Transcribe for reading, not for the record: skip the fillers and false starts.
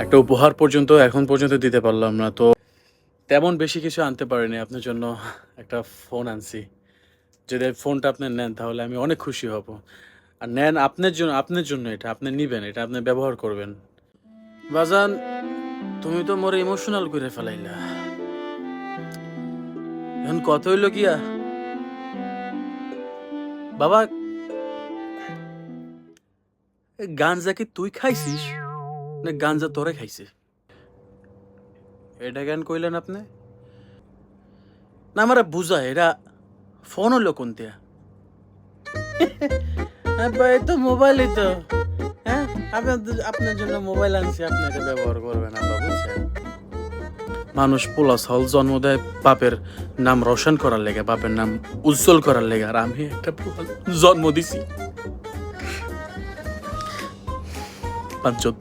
একটা উপহার পর্যন্ত এখন পর্যন্ত দিতে পারলাম না। তো তেমন বেশি কিছু আনতে পারিনি। আপনার জন্য একটা ফোন আনছি। যদি এই ফোনটা আপনি নেন তাহলে আমি অনেক খুশি হব। আর নেন আপনার জন্য এটা। আপনি নিবেন, এটা আপনি ব্যবহার করবেন। বাজান, তুমি তো মোরে ইমোশনাল করে ফেলাইলা। এখন কথা হইল গিয়া, বাবা, এই গাঞ্জা কি তুই খাইছিস? না গাঞ্জা তোরে খাইছে? এটা কেন কইলেন আপনি? না আমারে বুঝায়, এটা ফোন হলো কোনটা? ভাই তো মোবাইলই তো। হ্যাঁ, আপনার জন্য মোবাইল আনছি, আপনি এটা ব্যবহার করবেন আব্বা, বুঝছেন? মানুষ পোলা হল জন্ম দেয় বাপের নাম রোশন করার লেগে, বাপের নাম উজ্জ্বল করার লেগে, আর আমি একটা পোলা জন্ম দিছি পাঁচজত।